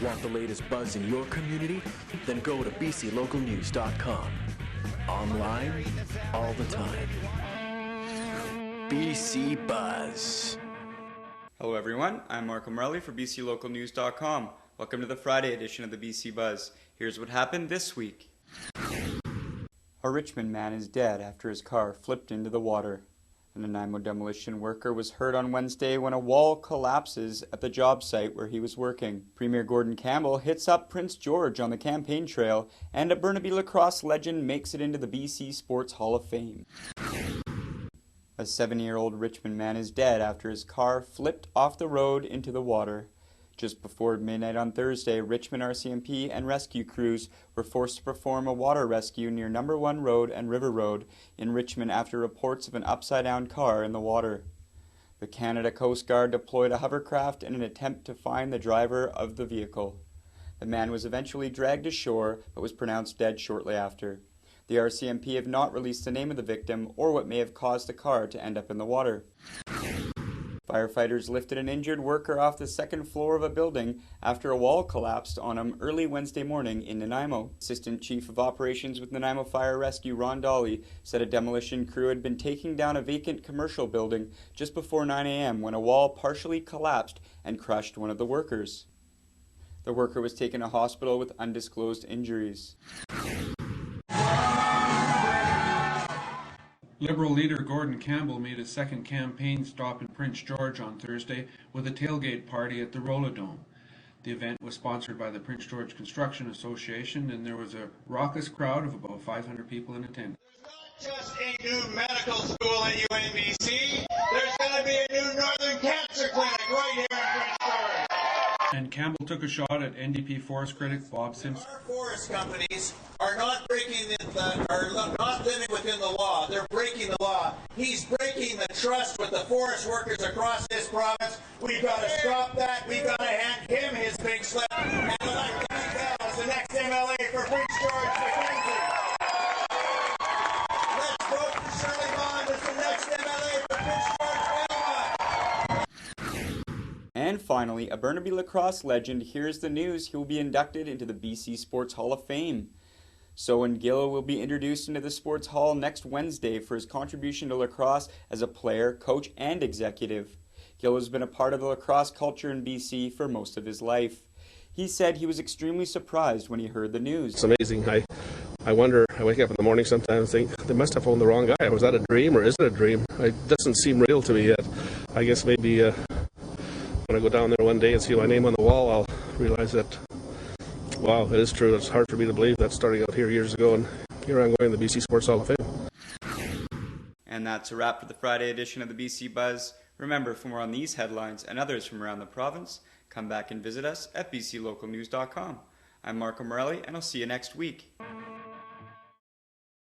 Want the latest buzz in your community? Then go to bclocalnews.com. Online, all the time. BC Buzz. Hello everyone, I'm Marco Morelli for bclocalnews.com. Welcome to the Friday edition of the BC Buzz. Here's what happened this week. A Richmond man is dead after his car flipped into the water. A Nanaimo demolition worker was hurt on Wednesday when a wall collapses at the job site where he was working. Premier Gordon Campbell hits up Prince George on the campaign trail, and a Burnaby lacrosse legend makes it into the BC Sports Hall of Fame. A 7-year-old Richmond man is dead after his car flipped off the road into the water. Just before midnight on Thursday, Richmond RCMP and rescue crews were forced to perform a water rescue near No. 1 Road and River Road in Richmond after reports of an upside-down car in the water. The Canada Coast Guard deployed a hovercraft in an attempt to find the driver of the vehicle. The man was eventually dragged ashore but was pronounced dead shortly after. The RCMP have not released the name of the victim or what may have caused the car to end up in the water. Firefighters lifted an injured worker off the second floor of a building after a wall collapsed on him early Wednesday morning in Nanaimo. Assistant Chief of Operations with Nanaimo Fire Rescue Ron Dolly said a demolition crew had been taking down a vacant commercial building just before 9 a.m. when a wall partially collapsed and crushed one of the workers. The worker was taken to hospital with undisclosed injuries. Liberal leader Gordon Campbell made a second campaign stop in Prince George on Thursday with a tailgate party at the Rolladome. The event was sponsored by the Prince George Construction Association, and there was a raucous crowd of about 500 people in attendance. There's not just a new medical school at UNBC, there's going to be a new Northern Cancer Clinic right here in Prince George. And Campbell took a shot at NDP forest critic Bob Simpson. Our forest companies are not not living within the law. They're breaking the law. He's breaking the trust with the forest workers across this province. We've got to stop that. We've got to hand him his big slip and elect Gil as the next MLA for Prince George Mackenzie. Let's vote for Shirley Bond as the next MLA for Prince George. And finally, a Burnaby lacrosse legend hears the news he will be inducted into the BC Sports Hall of Fame. Sowen Gil will be introduced into the Sports Hall next Wednesday for his contribution to lacrosse as a player, coach, and executive. Gil has been a part of the lacrosse culture in BC for most of his life. He said he was extremely surprised when he heard the news. It's amazing. I wonder, I wake up in the morning sometimes and think, they must have phoned the wrong guy. Was that a dream or is it a dream? It doesn't seem real to me yet. I guess maybe when I go down there one day and see my name on the wall, I'll realize that, wow, it is true. It's hard for me to believe that starting out here years ago, and here I'm going to the BC Sports Hall of Fame. And that's a wrap for the Friday edition of the BC Buzz. Remember, for more on these headlines and others from around the province, come back and visit us at bclocalnews.com. I'm Marco Morelli, and I'll see you next week.